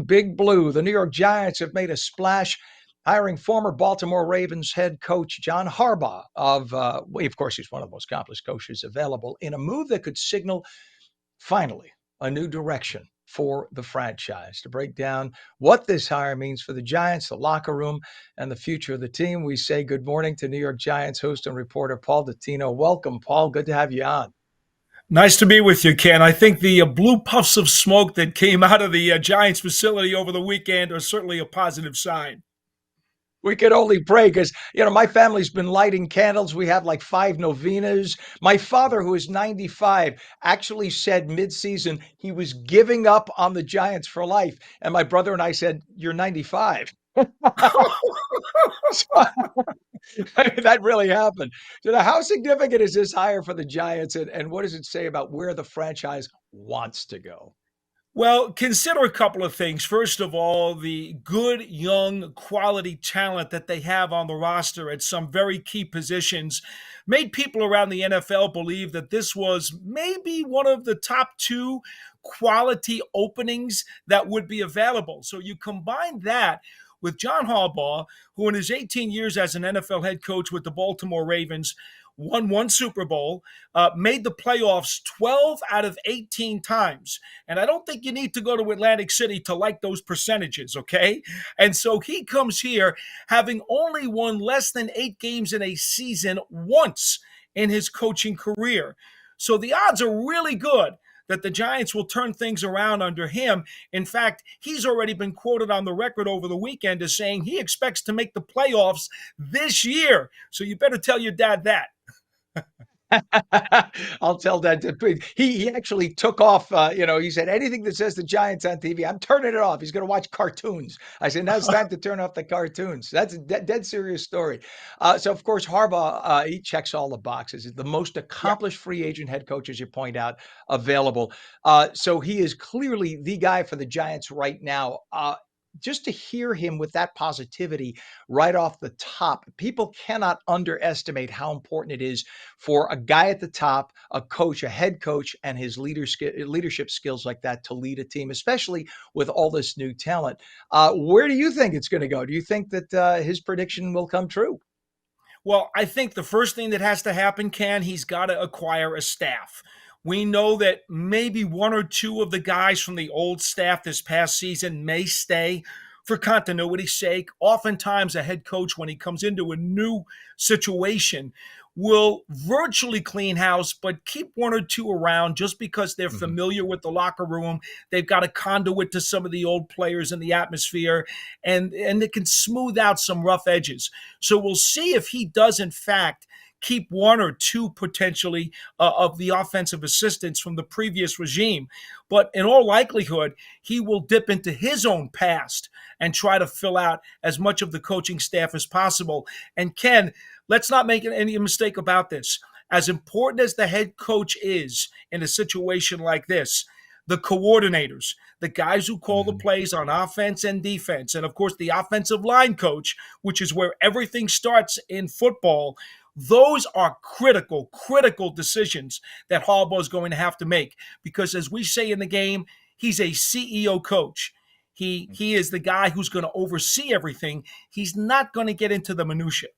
Going Big Blue. The New York Giants have made a splash, hiring former Baltimore Ravens head coach John Harbaugh of course, he's one of the most accomplished coaches available, in a move that could signal, finally, a new direction for the franchise. To break down what this hire means for the Giants, the locker room, and the future of the team, we say good morning to New York Giants host and reporter Paul Dottino. Welcome, Paul. Good to have you on. Nice to be with you, Ken. I think the blue puffs of smoke that came out of the Giants facility over the weekend are certainly a positive sign. We could only pray because, my family's been lighting candles. We have like 5 novenas. My father, who is 95, actually said mid-season he was giving up on the Giants for life. And my brother and I said, "You're 95." So, that really happened. So how significant is this hire for the Giants, and what does it say about where the franchise wants to go? Well, consider a couple of things. First of all, the good, young, quality talent that they have on the roster at some very key positions made people around the NFL believe that this was maybe one of the top 2 quality openings that would be available. So you combine that with John Harbaugh, who in his 18 years as an NFL head coach with the Baltimore Ravens won 1 Super Bowl, made the playoffs 12 out of 18 times. And I don't think you need to go to Atlantic City to like those percentages, okay? And so he comes here having only won less than 8 games in a season once in his coaching career. So the odds are really good that the Giants will turn things around under him. In fact, he's already been quoted on the record over the weekend as saying he expects to make the playoffs this year. So you better tell your dad that. I'll tell that to he actually took off. He said anything that says the Giants on TV, I'm turning it off. He's going to watch cartoons. I said, now it's time to turn off the cartoons. That's a dead serious story. So of course Harbaugh, he checks all the boxes. He's the most Yeah. accomplished free agent head coach, as you point out, available. So he is clearly the guy for the Giants right now. Just to hear him with that positivity right off the top, people cannot underestimate how important it is for a guy at the top, a coach, a head coach, and his leadership skills like that to lead a team, especially with all this new talent. Where do you think it's going to go? Do you think that his prediction will come true? Well, I think the first thing that has to happen, Ken, he's got to acquire a staff. We know that maybe 1 or 2 of the guys from the old staff this past season may stay for continuity's sake. Oftentimes, a head coach, when he comes into a new situation, will virtually clean house, but keep 1 or 2 around just because they're Mhm. familiar with the locker room. They've got a conduit to some of the old players in the atmosphere, and it can smooth out some rough edges. So we'll see if he does, in fact, keep 1 or 2 potentially of the offensive assistants from the previous regime. But in all likelihood, he will dip into his own past and try to fill out as much of the coaching staff as possible. And Ken, let's not make any mistake about this. As important as the head coach is in a situation like this, the coordinators, the guys who call the Mhm. plays on offense and defense, and of course the offensive line coach, which is where everything starts in football, those are critical decisions that Harbaugh is going to have to make. Because as we say in the game, he's a CEO coach. He is the guy who's going to oversee everything. He's not going to get into the minutia.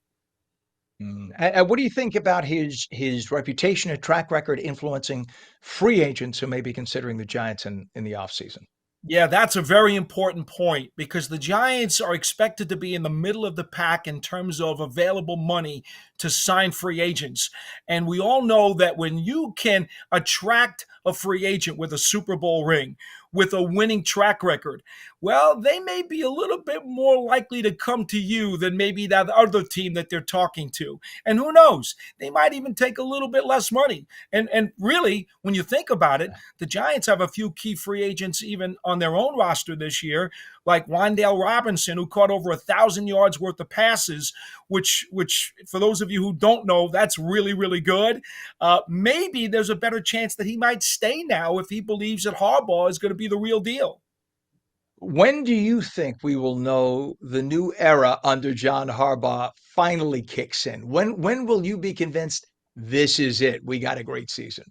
And what do you think about his reputation and track record influencing free agents who may be considering the Giants in the offseason? Yeah, that's a very important point because the Giants are expected to be in the middle of the pack in terms of available money to sign free agents. And we all know that when you can attract a free agent with a Super Bowl ring, with a winning track record, well, they may be a little bit more likely to come to you than maybe that other team that they're talking to. And who knows? They might even take a little bit less money. And really, when you think about it, the Giants have a few key free agents even on their own roster this year, like Wan'Dale Robinson, who caught over 1,000 yards worth of passes, which for those of you who don't know, that's really good. Maybe there's a better chance that he might stay now if he believes that Harbaugh is going to be the real deal. When do you think we will know the new era under John Harbaugh finally kicks in? When will you be convinced this is it? We got a great season.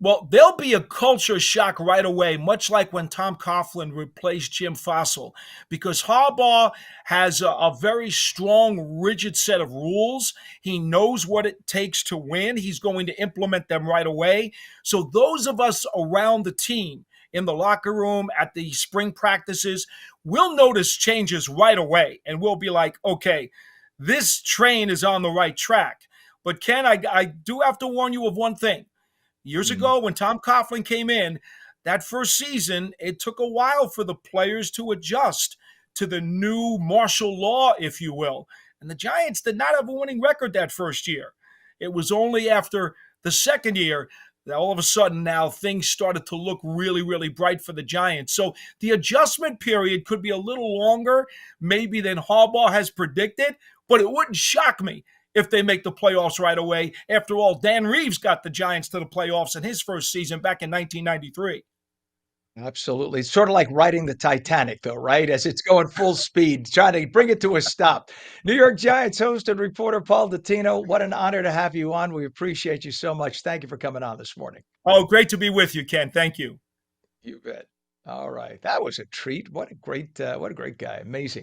Well, there'll be a culture shock right away, much like when Tom Coughlin replaced Jim Fossil, because Harbaugh has a very strong, rigid set of rules. He knows what it takes to win. He's going to implement them right away. So, those of us around the team, in the locker room, at the spring practices, we'll notice changes right away. And we'll be like, okay, this train is on the right track. But, Ken, I do have to warn you of one thing. Years Mhm. ago, when Tom Coughlin came in, that first season, it took a while for the players to adjust to the new martial law, if you will. And the Giants did not have a winning record that first year. It was only after the second year that all of a sudden now things started to look really, really bright for the Giants. So the adjustment period could be a little longer, maybe than Harbaugh has predicted, but it wouldn't shock me if they make the playoffs right away. After all, Dan Reeves got the Giants to the playoffs in his first season back in 1993. Absolutely. It's sort of like riding the Titanic, though, right? As it's going full speed, trying to bring it to a stop. New York Giants host and reporter Paul Dottino, what an honor to have you on. We appreciate you so much. Thank you for coming on this morning. Oh, great to be with you, Ken. Thank you. You bet. All right. That was a treat. What a great guy. Amazing.